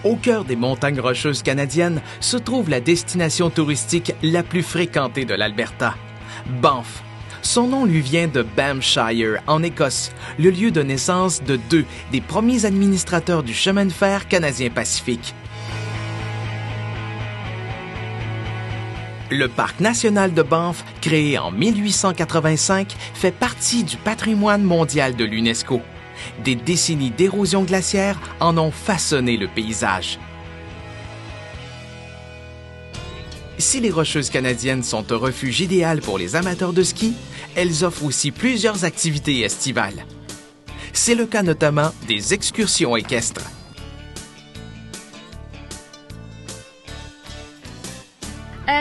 Au cœur des montagnes rocheuses canadiennes se trouve la destination touristique la plus fréquentée de l'Alberta, Banff. Son nom lui vient de Banffshire, en Écosse, le lieu de naissance de deux des premiers administrateurs du chemin de fer canadien-pacifique. Le parc national de Banff, créé en 1885, fait partie du patrimoine mondial de l'UNESCO. Des décennies d'érosion glaciaire en ont façonné le paysage. Si les Rocheuses canadiennes sont un refuge idéal pour les amateurs de ski, elles offrent aussi plusieurs activités estivales. C'est le cas notamment des excursions équestres.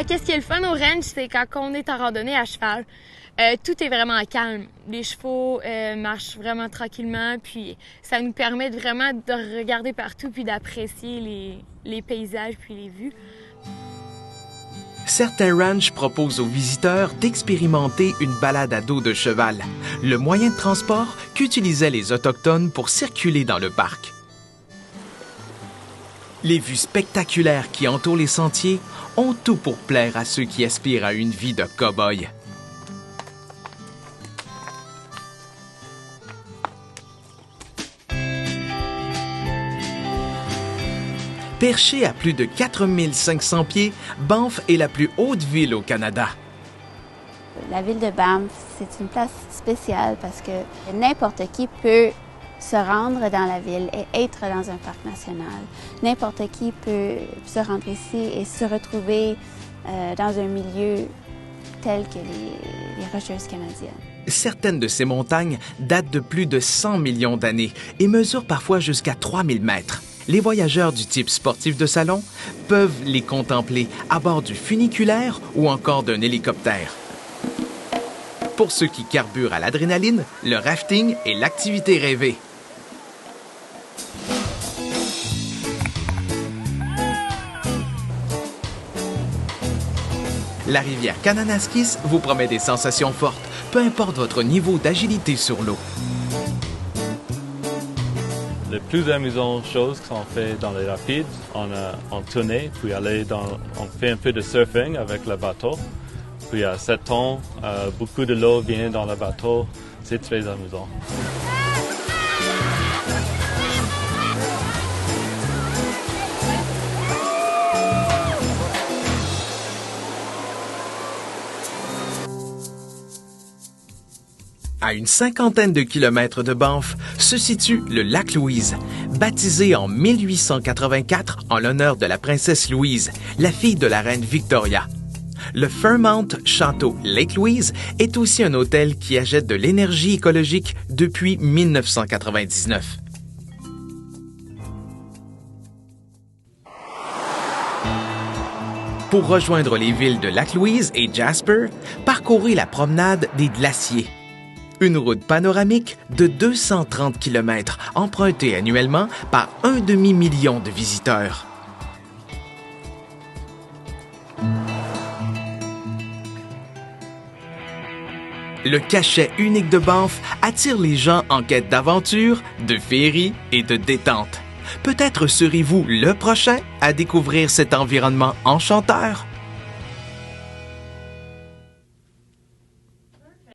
Qu'est-ce qui est le fun au ranch, c'est quand on est en randonnée à cheval. Tout est vraiment calme. Les chevaux marchent vraiment tranquillement, puis ça nous permet vraiment de regarder partout puis d'apprécier les paysages puis les vues. Certains ranchs proposent aux visiteurs d'expérimenter une balade à dos de cheval, le moyen de transport qu'utilisaient les Autochtones pour circuler dans le parc. Les vues spectaculaires qui entourent les sentiers ont tout pour plaire à ceux qui aspirent à une vie de cow-boy. Perchée à plus de 4500 pieds, Banff est la plus haute ville au Canada. La ville de Banff, c'est une place spéciale parce que n'importe qui peut se rendre dans la ville et être dans un parc national. N'importe qui peut se rendre ici et se retrouver dans un milieu tel que les Rocheuses canadiennes. Certaines de ces montagnes datent de plus de 100 millions d'années et mesurent parfois jusqu'à 3000 mètres. Les voyageurs du type sportif de salon peuvent les contempler à bord du funiculaire ou encore d'un hélicoptère. Pour ceux qui carburent à l'adrénaline, le rafting est l'activité rêvée. La rivière Kananaskis vous promet des sensations fortes, peu importe votre niveau d'agilité sur l'eau. Les plus amusantes choses qu'on fait dans les rapides, on tourne, puis on fait un peu de surfing avec le bateau. Puis à 7 ans, beaucoup de l'eau vient dans le bateau. C'est très amusant. À une cinquantaine de kilomètres de Banff se situe le lac Louise, baptisé en 1884 en l'honneur de la princesse Louise, la fille de la reine Victoria. Le Fairmount Château Lake Louise est aussi un hôtel qui achète de l'énergie écologique depuis 1999. Pour rejoindre les villes de Lac-Louise et Jasper, parcourez la promenade des glaciers. Une route panoramique de 230 km empruntée annuellement par 1,5 million de visiteurs. Le cachet unique de Banff attire les gens en quête d'aventure, de féerie et de détente. Peut-être serez-vous le prochain à découvrir cet environnement enchanteur?